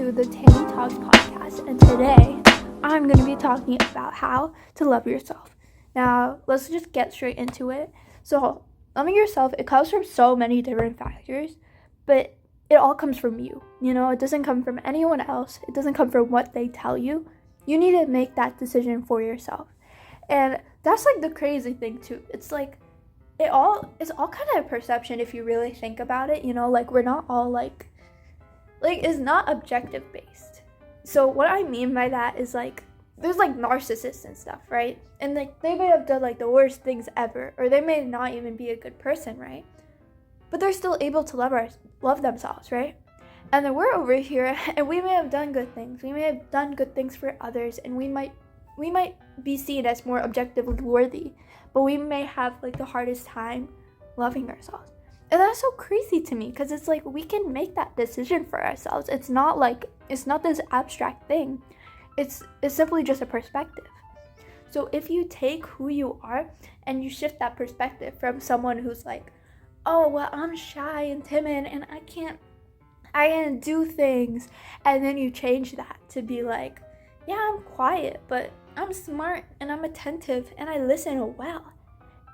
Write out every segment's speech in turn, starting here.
to the Tani Talks podcast, and today I'm going to be talking about how to love yourself. Now, let's just get straight into it. So, loving yourself, it comes from so many different factors, but it all comes from you. It doesn't come from anyone else. It doesn't come from what they tell you. You need to make that decision for yourself. And that's like the crazy thing too. It's like it's all kind of a perception if you really think about it. We're not all like it's not objective based. So what I mean by that is there's narcissists and stuff, right? And they may have done the worst things ever, or they may not even be a good person, right? But they're still able to love themselves, right? And then we're over here, and we may have done good things. We may have done good things for others, and we might be seen as more objectively worthy, but we may have the hardest time loving ourselves. And that's so crazy to me, because it's we can make that decision for ourselves. It's not this abstract thing. It's simply just a perspective. So if you take who you are and you shift that perspective from someone who's oh, well, I'm shy and timid and I can't do things, and then you change that to be yeah, I'm quiet, but I'm smart and I'm attentive and I listen well.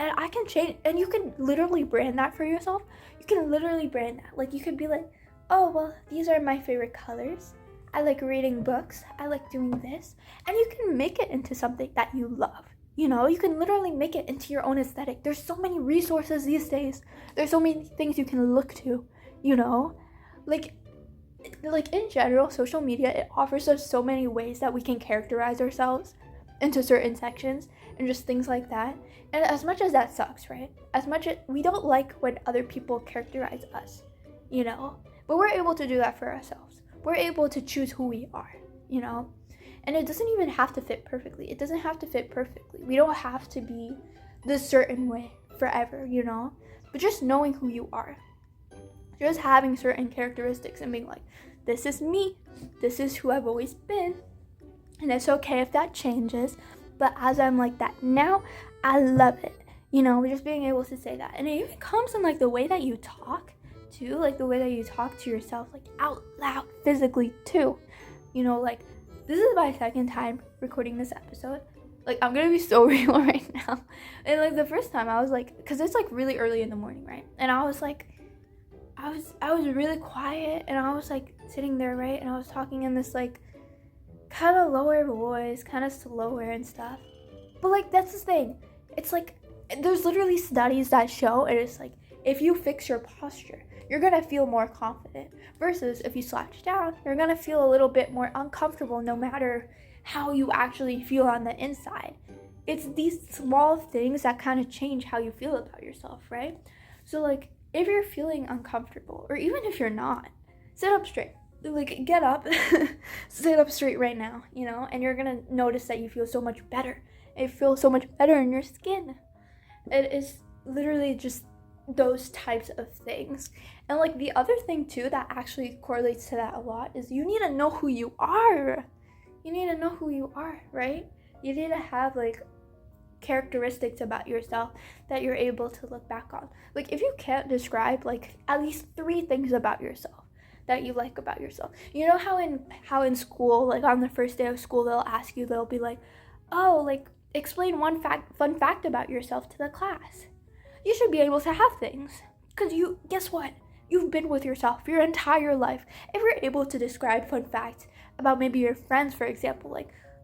And I can change, and you can literally brand that for yourself. You can literally brand that. You could be oh, well, these are my favorite colors. I like reading books. I like doing this. And you can make it into something that you love. You can literally make it into your own aesthetic. There's so many resources these days. There's so many things you can look to, in general, social media, it offers us so many ways that we can characterize ourselves into certain sections and just things like that. And as much as that sucks, right? As much as we don't like when other people characterize us, but we're able to do that for ourselves. We're able to choose who we are, and it doesn't even have to fit perfectly. It doesn't have to fit perfectly. We don't have to be this certain way forever, but just knowing who you are, just having certain characteristics and being this is me, this is who I've always been, and it's okay if that changes, but as I'm like that now, I love it. Just being able to say that. And it even comes in the way that you talk too, the way that you talk to yourself, out loud, physically too. This is my second time recording this episode. I'm gonna be so real right now. And the first time I was because it's really early in the morning, right? And I was I was really quiet, and I was sitting there, right? And I was talking in this kind of lower voice, kind of slower and stuff. But that's the thing. It's there's literally studies that show, and it's if you fix your posture, you're gonna feel more confident, versus if you slouch down, you're gonna feel a little bit more uncomfortable no matter how you actually feel on the inside. It's these small things that kind of change how you feel about yourself, right? So if you're feeling uncomfortable, or even if you're not, sit up straight. Get up, sit up straight right now, and you're gonna notice that you feel so much better. It feels so much better in your skin. It is literally just those types of things. And the other thing too that actually correlates to that a lot is you need to know who you are. You need to know who you are, right? You need to have characteristics about yourself that you're able to look back on. If you can't describe at least 3 things about yourself that you like about yourself. How in school, on the first day of school, they'll be oh, explain one fun fact about yourself to the class. You should be able to have things, because guess what? You've been with yourself your entire life. If you're able to describe fun facts about maybe your friends, for example,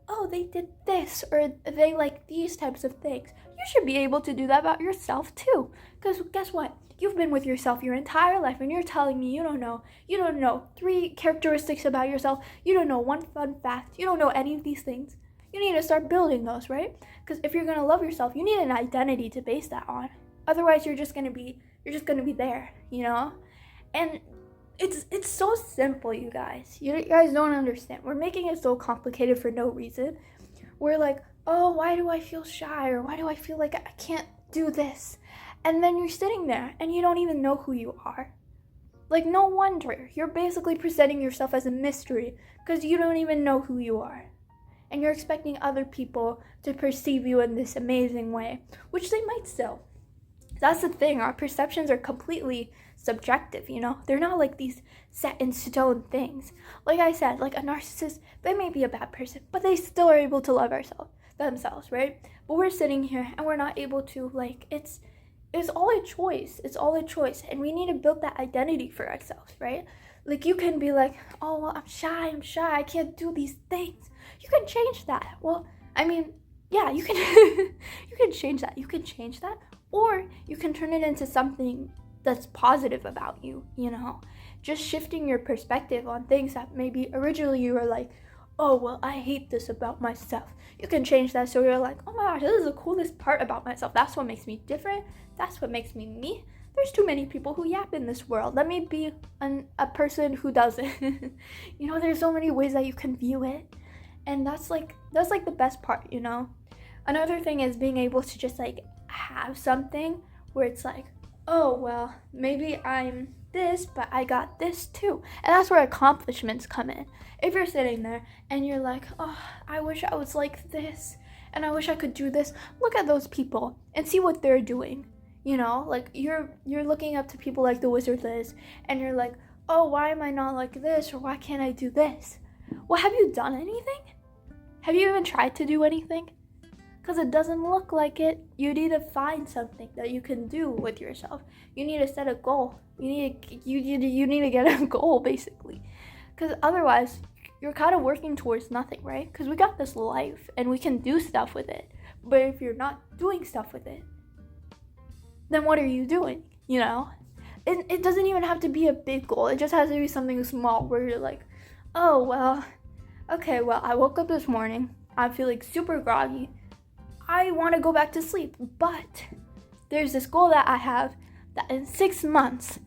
oh, they did this, or they like these types of things, you should be able to do that about yourself too. Because guess what? You've been with yourself your entire life, and you're telling me you don't know 3 characteristics about yourself, you don't know 1 fun fact, you don't know any of these things. You need to start building those, right? Because if you're going to love yourself, you need an identity to base that on. Otherwise, you're just going to be there, And it's so simple, you guys. You guys don't understand. We're making it so complicated for no reason. We're oh, why do I feel shy? Or why do I feel I can't do this? And then you're sitting there and you don't even know who you are. No wonder. You're basically presenting yourself as a mystery because you don't even know who you are. And you're expecting other people to perceive you in this amazing way, which they might still. That's the thing. Our perceptions are completely subjective, you know? They're not like these set in stone things. Like I said, like a narcissist, they may be a bad person, but they still are able to love themselves, right? But we're sitting here and we're not able to, like, it's all a choice. It's all a choice. And we need to build that identity for ourselves, right? Like, you can be like, oh, well, I'm shy, I can't do these things. You can change that. Well, I mean, yeah, you can you can change that. You can change that. Or you can turn it into something that's positive about you, you know? Just shifting your perspective on things that maybe originally you were like, oh, well, I hate this about myself. You can change that so you're like, oh my gosh, this is the coolest part about myself. That's what makes me different. That's what makes me me. There's too many people who yap in this world. Let me be a person who doesn't. You know, there's so many ways that you can view it. And that's like the best part, you know? Another thing is being able to just like have something where it's like, oh, well, maybe I'm this, but I got this too. And that's where accomplishments come in. If you're sitting there and you're like, oh, I wish I was like this, and I wish I could do this, look at those people and see what they're doing. You know, like you're looking up to people like the Wizard Liz, and you're like, oh, why am I not like this, or why can't I do this? Well, have you done anything? Have you even tried to do anything? Because it doesn't look like it. You need to find something that you can do with yourself. You need to set a goal. You need to get a goal, basically. Because otherwise, you're kind of working towards nothing, right? Because we got this life, and we can do stuff with it. But if you're not doing stuff with it, then what are you doing, you know? It doesn't even have to be a big goal. It just has to be something small where you're like, oh, well, okay, well, I woke up this morning. I'm feeling super groggy. I want to go back to sleep, but there's this goal that I have that in 6 months,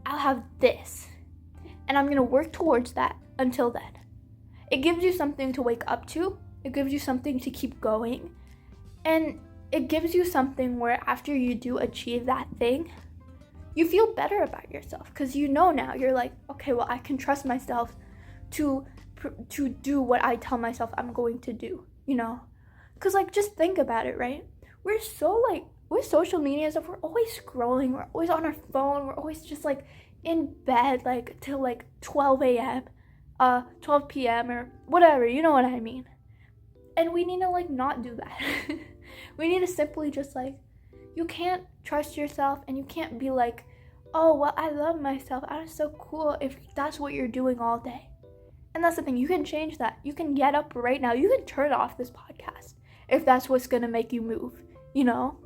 I'll have this. And I'm going to work towards that until then. It gives you something to wake up to. It gives you something to keep going. And it gives you something where after you do achieve that thing, you feel better about yourself. Because you know now, you're like, okay, well, I can trust myself to do what I tell myself I'm going to do, you know? Because, like, just think about it, right? We're so, like, with social media and stuff, we're always scrolling. We're always on our phone. We're always just, like, in bed, like, till, like, 12 a.m., 12 p.m. or whatever. You know what I mean? And we need to, like, not do that. We need to simply just, like, you can't trust yourself and you can't be like, oh, well, I love myself. I'm so cool if that's what you're doing all day. And that's the thing. You can change that. You can get up right now. You can turn off this podcast if that's what's going to make you move, you know?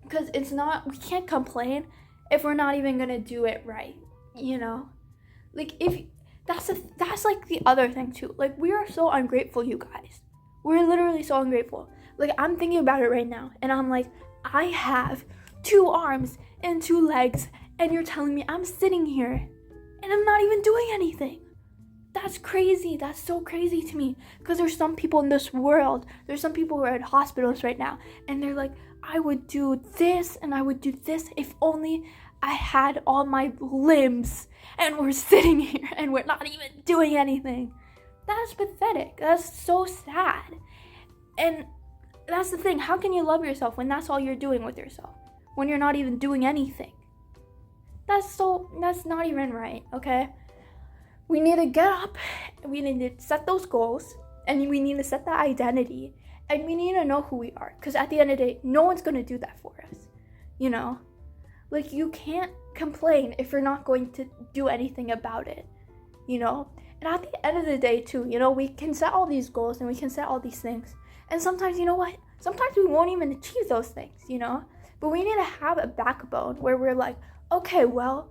Because we can't complain if we're not even going to do it right, you know? Like, that's like the other thing too. Like, we are so ungrateful, you guys. We're literally so ungrateful. Like, I'm thinking about it right now, and I'm like, I have 2 arms and 2 legs, and you're telling me I'm sitting here, and I'm not even doing anything. That's crazy. That's so crazy to me. Because there's some people in this world, there's some people who are at hospitals right now, and they're like, I would do this and I would do this if only I had all my limbs, and we're sitting here and we're not even doing anything. That's pathetic. That's so sad. And that's the thing. How can you love yourself when that's all you're doing with yourself? When you're not even doing anything? That's not even right, okay? We need to get up, we need to set those goals, and we need to set that identity, and we need to know who we are. Because at the end of the day, no one's going to do that for us, you know? Like, you can't complain if you're not going to do anything about it, you know? And at the end of the day, too, you know, we can set all these goals and we can set all these things. And sometimes, you know what? Sometimes we won't even achieve those things, you know? But we need to have a backbone where we're like, okay, well,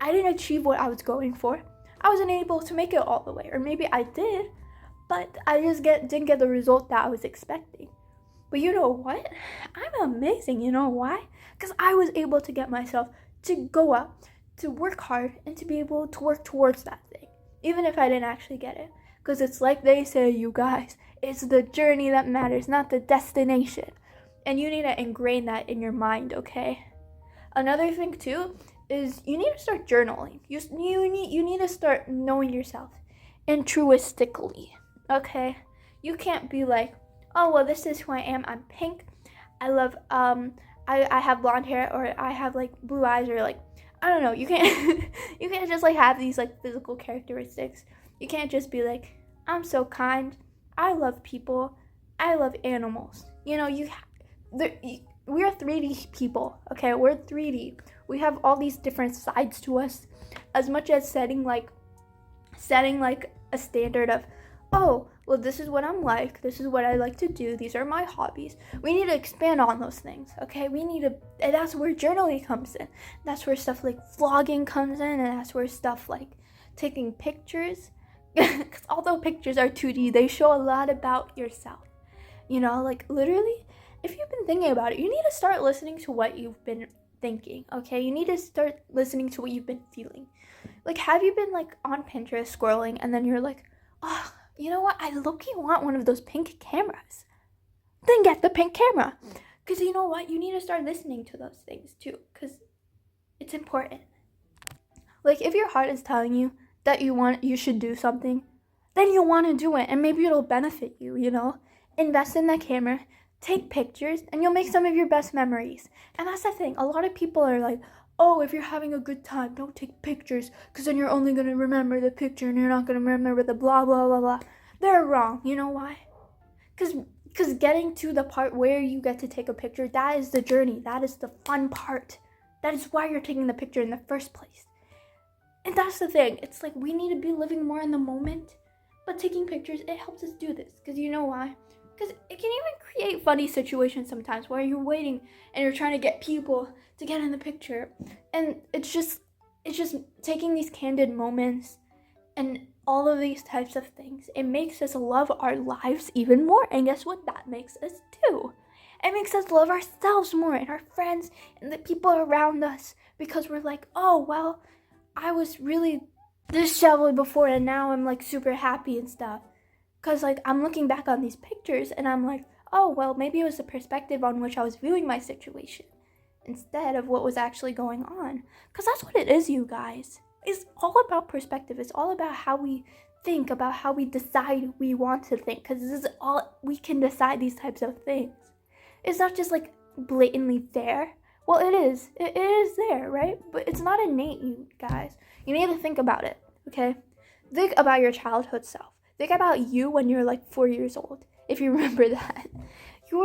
I didn't achieve what I was going for. I wasn't able to make it all the way. Or maybe I did, but I just didn't get the result that I was expecting. But you know what? I'm amazing. You know why? Because I was able to get myself to go up, to work hard, and to be able to work towards that thing. Even if I didn't actually get it. Because it's like they say, you guys, it's the journey that matters, not the destination. And you need to ingrain that in your mind, okay? Another thing, too, is you need to start journaling. You need to start knowing yourself altruistically, okay? You can't be like, oh, well, this is who I am. I'm pink. I love, I have blonde hair, or I have, like, blue eyes, or, like, I don't know, you can't you can't just like have these like physical characteristics. You can't just be like, I'm so kind, I love people, I love animals. You know, we're 3D people, okay? We're 3D. We have all these different sides to us. As much as setting like a standard of, oh, well, this is what I'm like, this is what I like to do, these are my hobbies. We need to expand on those things, okay? And that's where journaling comes in. That's where stuff like vlogging comes in, and that's where stuff like taking pictures, because although pictures are 2D, they show a lot about yourself. You know, like literally, if you've been thinking about it, you need to start listening to what you've been thinking, okay? You need to start listening to what you've been feeling. Like, have you been like on Pinterest scrolling and then you're like, oh, you know what? I low-key want one of those pink cameras. Then get the pink camera. Because you know what? You need to start listening to those things too. Because it's important. Like, if your heart is telling you that you should do something, then you want to do it. And maybe it'll benefit you, you know? Invest in that camera. Take pictures. And you'll make some of your best memories. And that's the thing. A lot of people are like, oh, if you're having a good time, don't take pictures, because then you're only going to remember the picture and you're not going to remember the blah, blah, blah, blah. They're wrong. You know why? Because getting to the part where you get to take a picture, that is the journey. That is the fun part. That is why you're taking the picture in the first place. And that's the thing. It's like we need to be living more in the moment, but taking pictures, it helps us do this. Because you know why? Because it can even create funny situations sometimes where you're waiting and you're trying to get people to get in the picture. And it's just taking these candid moments and all of these types of things. It makes us love our lives even more. And guess what that makes us do? It makes us love ourselves more and our friends and the people around us. Because we're like, oh, well, I was really disheveled before and now I'm like super happy and stuff. Because, like, I'm looking back on these pictures and I'm like, oh, well, maybe it was the perspective on which I was viewing my situation instead of what was actually going on. Because that's what it is, you guys. It's all about perspective. It's all about how we think, about how we decide we want to think. Because this is all, we can decide these types of things. It's not just, like, blatantly there. Well, it is. It is there, right? But it's not innate, you guys. You need to think about it, okay? Think about your childhood self. Think about you when you're like 4 years old, if you remember that. You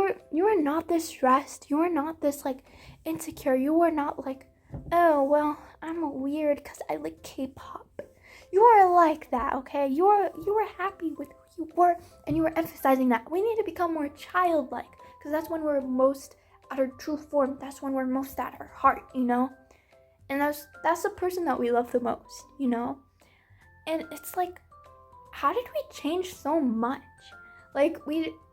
are not this stressed. You are not this like insecure. You are not like, oh, well, I'm weird because I like K-pop. You are like that, okay? You are happy with who you were, and you are emphasizing that. We need to become more childlike, because that's when we're most at our true form. That's when we're most at our heart, you know? And that's the person that we love the most, you know? And it's like, how did we change so much? Like,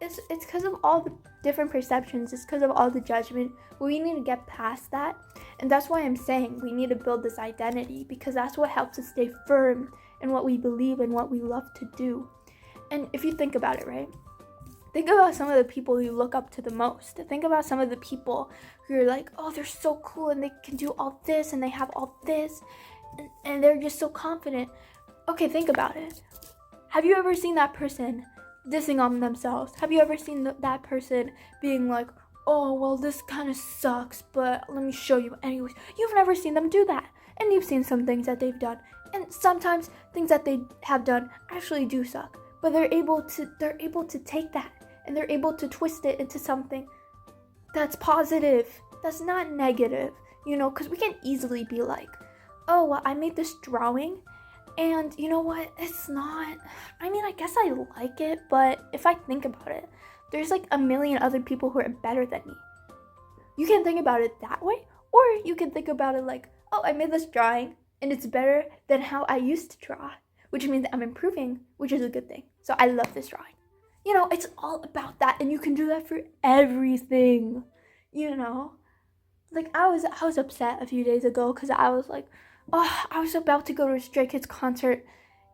it's because of all the different perceptions. It's because of all the judgment. We need to get past that. And that's why I'm saying we need to build this identity, because that's what helps us stay firm in what we believe and what we love to do. And if you think about it, right? Think about some of the people you look up to the most. Think about some of the people who are like, oh, they're so cool and they can do all this and they have all this. And they're just so confident. Okay, think about it. Have you ever seen that person dissing on themselves? Have you ever seen that person being like, oh, well, this kind of sucks, but let me show you anyways? You've never seen them do that. And you've seen some things that they've done. And sometimes things that they have done actually do suck. But they're able to take that and they're able to twist it into something that's positive, that's not negative, you know, because we can easily be like, oh, well, I made this drawing. And you know what? It's not, I mean, I guess I like it, but if I think about it, there's like a million other people who are better than me. You can think about it that way, or you can think about it like, oh, I made this drawing and it's better than how I used to draw, which means I'm improving, which is a good thing. So I love this drawing. You know, it's all about that, and you can do that for everything, you know? Like, I was upset a few days ago because I was like, oh, I was about to go to a Stray Kids concert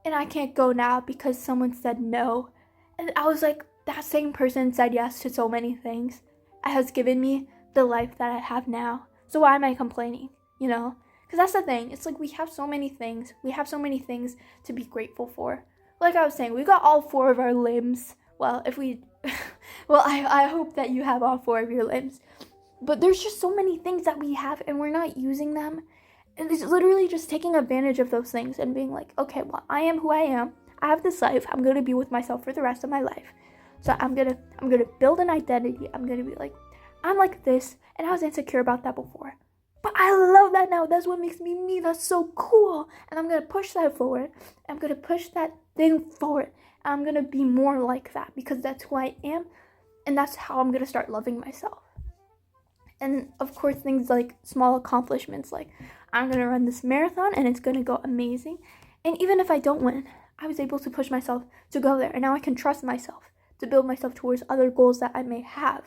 and I can't go now because someone said no. And I was like, that same person said yes to so many things. It has given me the life that I have now. So why am I complaining, you know? Because that's the thing. It's like we have so many things. We have so many things to be grateful for. Like I was saying, we got all 4 of our limbs. Well, if we... well, I hope that you have all 4 of your limbs. But there's just so many things that we have and we're not using them. And it's literally just taking advantage of those things and being like, okay, well, I am who I am. I have this life. I'm gonna be with myself for the rest of my life. So I'm gonna build an identity. I'm gonna be like, I'm like this, and I was insecure about that before. But I love that now. That's what makes me me. That's so cool. And I'm gonna push that forward. I'm gonna push that thing forward. And I'm gonna be more like that because that's who I am, and that's how I'm gonna start loving myself. And of course, things like small accomplishments, like I'm gonna run this marathon and it's gonna go amazing. And even if I don't win, I was able to push myself to go there, and now I can trust myself to build myself towards other goals that I may have.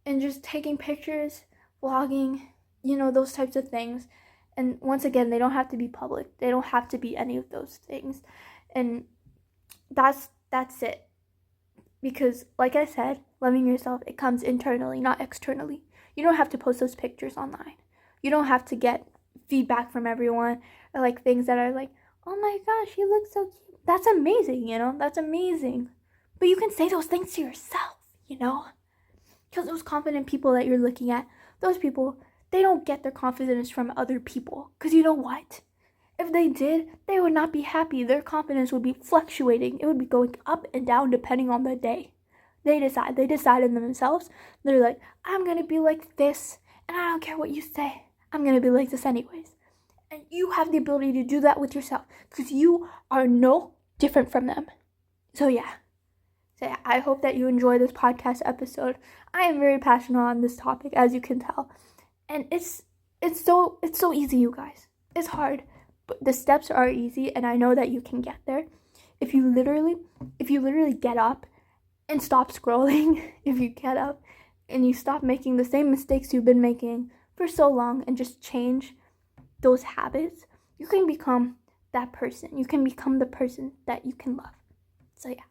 And just taking pictures, vlogging, those types of things. And once again, they don't have to be public. They don't have to be any of those things. And that's it. Because like I said, loving yourself, it comes internally, not externally. You don't have to post those pictures online. You don't have to get feedback from everyone or like things that are like, oh my gosh, you look so cute. That's amazing, that's amazing. But you can say those things to yourself, because those confident people that you're looking at, those people, they don't get their confidence from other people. Because you know what? If they did, they would not be happy. Their confidence would be fluctuating. It would be going up and down depending on the day. They decide in themselves. They're like, I'm going to be like this, and I don't care what you say. I'm going to be like this anyways. And you have the ability to do that with yourself because you are no different from them. So yeah, I hope that you enjoy this podcast episode. I am very passionate on this topic, as you can tell. And it's so easy, you guys. It's hard, but the steps are easy, and I know that you can get there. If you literally get up and stop scrolling, if you get up and you stop making the same mistakes you've been making for so long and just change those habits, you can become that person. You can become the person that you can love. So yeah,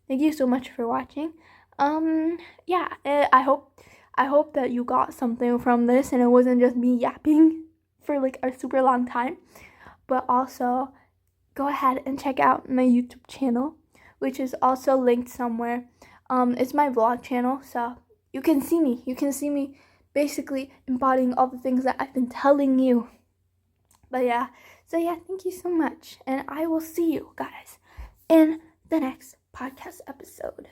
thank you so much for watching. I hope that you got something from this and it wasn't just me yapping for like a super long time. But also, go ahead and check out my YouTube channel, which is also linked somewhere. It's my vlog channel, so you can see me. You can see me basically embodying all the things that I've been telling you. But yeah, thank you so much. And I will see you guys in the next podcast episode.